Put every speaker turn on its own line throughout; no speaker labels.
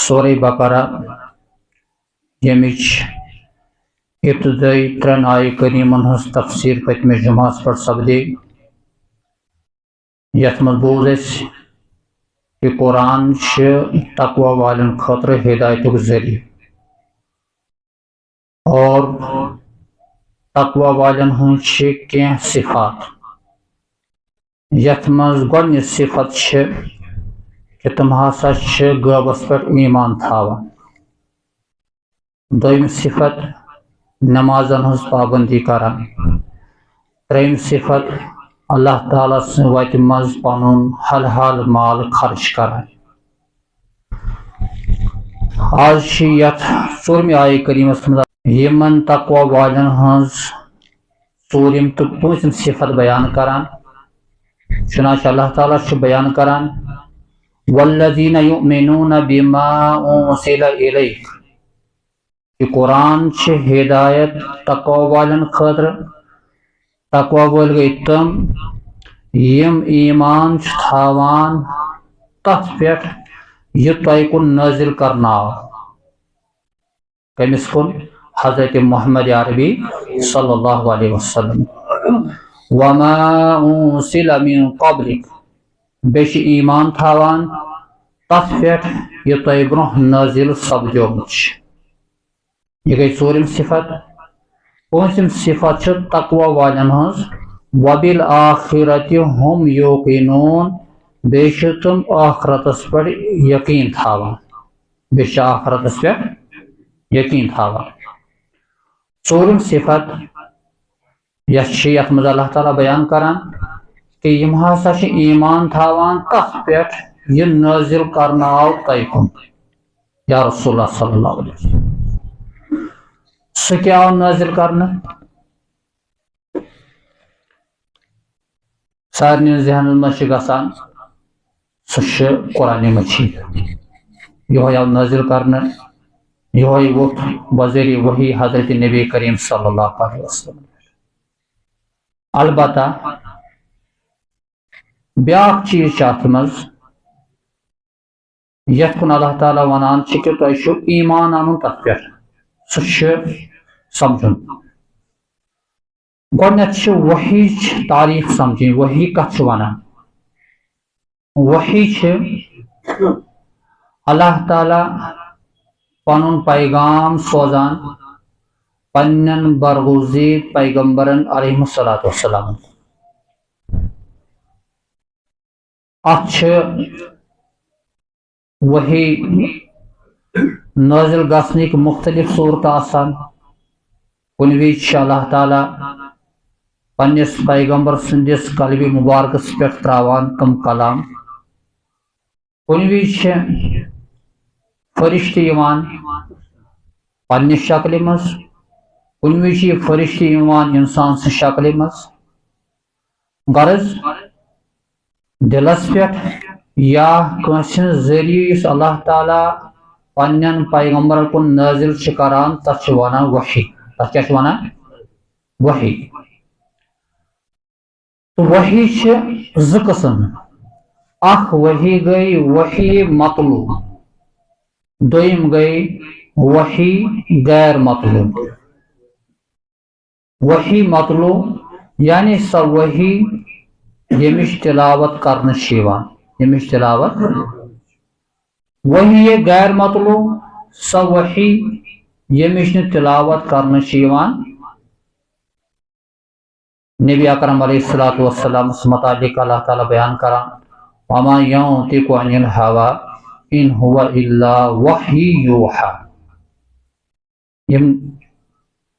سورہ بقرہ یمچ ابتدائی ترن آیہ کریمن ہز تفسیر پتمس جمعہ پہ سپدے یت مز بوز کہ قرآن تقوی والن خاطر ہدایت ذریعہ اور تقوی والن ہند کی صفات یت مز گۄڈنِچ صفت کہ تم ہسا غیبس پہ ایمان تھاوان دویم صفت نمازن ہز پابندی کران تریم صفت اللہ تعالیٰ سن وتہ مز پنن حلال مال خرچ کران آج یت ژوٗرمہِ آیہ کریمس مز یمن تقوی والن ہز ژوٗرِم تو پوٗنٛژِم صفت بیان کران چنانچہ اللہ تعالیٰ بیان کران والذین یؤمنون بما انزل الیک کہ قرآن ہدایت تقوی والن خاطر تقوی وول گئی تم یم ایمان تھاوان تتھ پہ یہ تہ کن نازل کرنا آو کمس کن حضرت محمد عربی صلی اللہ علیہ وسلم وما انزل من قبلک بیش ایمان تھاوان تتھ پہ یہ تہ برہ نازل سپدیومت یہ گئی ژوٗرِم صفت پوٗنٛژِم صفت تقوی والن ہز وبالآخرۃ ہم یوقنون بیش تم آخرتس پہ یقین تھاوان بیش آخرتس پہ یقین تھاوان ژوٗرِم صفت یت مز اللہ تعالیٰ بیان کران کہ یم ہسا ایمان تھاوان تتھ پہ یہ نازل کرنا آو تہ کن یا رسول اللہ صلی اللہ علیہ وسلم سہ کیا آو نازل کرنا سارنی ذہن مز گژھان سہ قرآن مجید یہ آو نازل کرنا یہ ووت بذریعہ وحی حضرت نبی کریم صلی اللہ علیہ وسلم البتہ بیاکھ چیز ات مز یت کن اللہ تعالیٰ ونان کہ تہ ایمان انن تتھ پہ سہ سمجھن گۄڈنیتھ وحی تعریف سمجھن وحی کتھ ونان وحی اللہ تعالیٰ پنن پیغام سوزان پنن برگزید پیغمبرن علیہ الصلوۃ والسلام ات وحی نازل گھنک مختلف صورت آسان کن وز اللہ تعالیٰ پنس پیغمبر سندس قلب مبارکس پہ تراوان تم کلام کن وز فرشتہ یوان پنہ شکل مز کن وز فرشتہ یوان انسان سن شکل مز غرض دلس پہ یا کٲنٛسہِ ہٕنٛدِ ذریعہ یُس اللہ تعالیٰ پنن پیغمبر کن نازل کران تتھ ونان وحی تتھ کیا ونان وحی تو وحی زٕ قسم اخ وحی گئی وحی مطلوب دویم گئی وحی غیر مطلوب وحی مطلوب یعنی سۄ وحی یمچ تلاوت کرنہٕ چھِ یِوان یمچ تلاوت وحی غیر مطلوب سۄ وحی یمچ نہٕ تلاوت کرنہٕ چھِ یِوان نبی اکرم علیہ الصلوۃ والسلام متعلق اللہ تعالیٰ بیان کران وما ینطق عن الہویٰ ان هو الا وحی یوحیٰ یم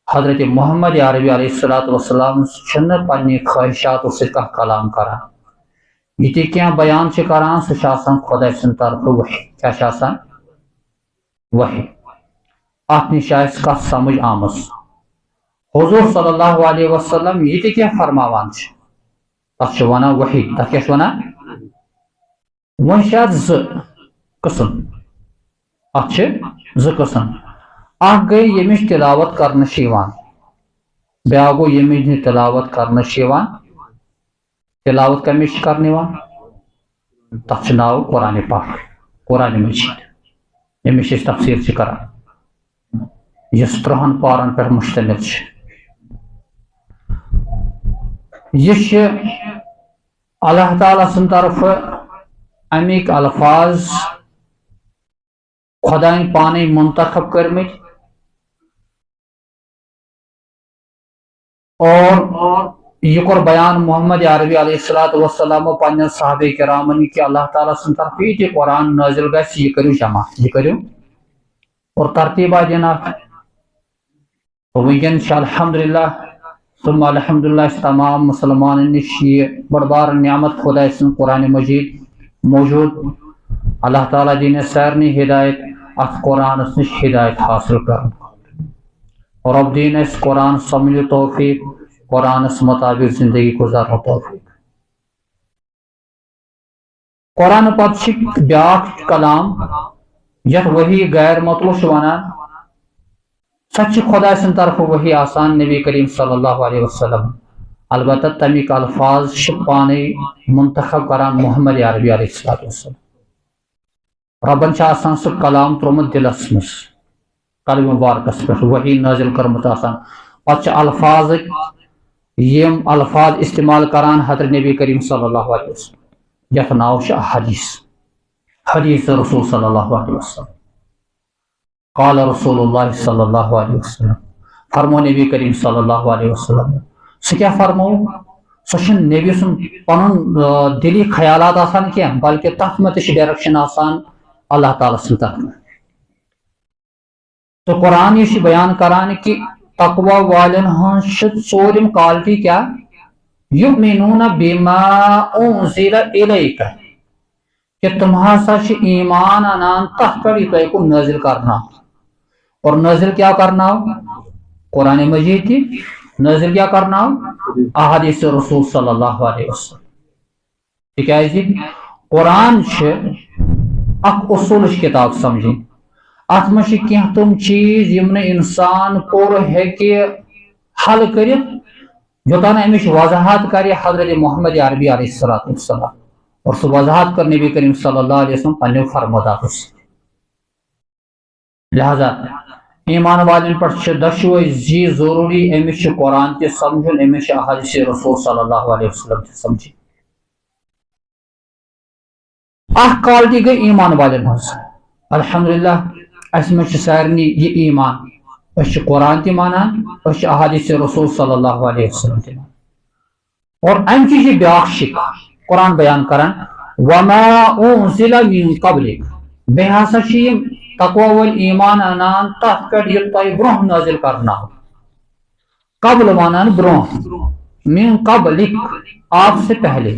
حضرت محمد عربی علیہ الصلوۃ والسلام چھنہٕ پننہِ خواہشاتو سۭتۍ کانٛہہ کلام کران یہ تہ کینٛہہ بیان کران سہ خدا سند طرف وحی کیا وحی ات نش کت سمجھ آمت حضور صلی اللہ علیہ وسلم یہ تہ کینٛہہ فرماوان تتھ ونان وحی تتھ کیا ونان وۄنۍ چھِ اتھ زٕ قسم اتھ چھِ زٕ قسم اکھ گٔے ییٚمِچ تلاوت کرنہٕ چھِ یِوان بیاکھ گوٚو ییٚمِچ نہٕ تلاوت کرنہٕ چھِ یِوان تلاوت کمچ کرنے تتھ ناو قرآن پاک قرآن مجید یمچ تفسیر کران یس 30 پارن پہ مشتمل یہ اللہ تعالیٰ سن طرف امیک الفاظ خدائن پانے منتخب کرمت اور یہ کور بیان محمد عربی علیہ السلام و پنن صحابہ کرامن کہ اللہ تعالیٰ سن طرف یہ قرآن نازل گژھِ یہ کرو جمع یہ کرو اور ترتیبہ دینا ونکن الحمدللہ ثم الحمدللہ تمام مسلمان نش یہ بڑبار نعمت خدا سن قرآن مجید موجود اللہ تعالیٰ دین سارنی ہدایت ات قرآن نش ہدایت حاصل کرن اور اب دین اس قرآن سمجھ توفیق قرآن اس مطابق زندگی گزارن توفیق قرآن پتہ بیاکھ کلام یت وحی غیر مطلوب ونان سچ خدا سن طرف وحی آسان نبی کریم صلی اللہ علیہ وسلم البتہ تمیک الفاظ پانے منتخب کران محمد عربی علیہ السلام ربن آسان سہ کلام ترومت دلس مز قلب مبارکس پہ وحی نازل کرمت آسان پتہ الفاظ یم الفاظ استعمال کران حضرت نبی کریم صلی اللہ علیہ وسلم یت ناو حدیث حدیث رسول صلی اللہ علیہ وسلم قال رسول اللہ صلی اللہ علیہ وسلم فرمو نبی کریم صلی اللہ علیہ وسلم سہ کیا فرمو سہ نبی سن پن دلی خیالات آسان کی بلکہ تک میں ڈائریکشن آسان اللہ تعالیٰ سن طرف تو قرآن یہ بیان کران کہ تقوی والن ہن ژورم کوالٹی کیا یؤمنون بما انزل الیک کہ تم ہسا ایمان انان تہ پہ تہ کو نازل کرنا اور نازل کیا کرنا قرآن مجید کی نازل کیا کرنا احادیث رسول صلی اللہ علیہ وسلم تکیازِ قرآن اخ اصول کتاب سمجھیں ات مجھ کی تم چیز یم انسان پور ہیکہ حل کرت یوتان امچ وضاحت کرے حضرت محمد عربی علیہ السلام اور سہ وضاحت کر نبی کریم صلی اللہ علیہ وسلم پنو فرمودات لہذا ایمان والن پر دشوئی زی ضروری امچ قرآن تہ سمجھن امچ احادیث رسول صلی اللہ علیہ وسلم تہ سمجھن اخ کوالٹی گئی ایمان والن ہز الحمدللہ اس میں سارنی یہ ایمان اس قرآن تہ مانان اس احادیث رسول صلی اللہ علیہ وسلم تہ اور امچ یہ بیاکھ شک قرآن بیان کران وما انزل من قبلک بے ہسا تقوی ول ایمان انان تحت پہ یہ تہ برہ نازل کرنا قبل مانان برہ من قبلک آپ سے پہلے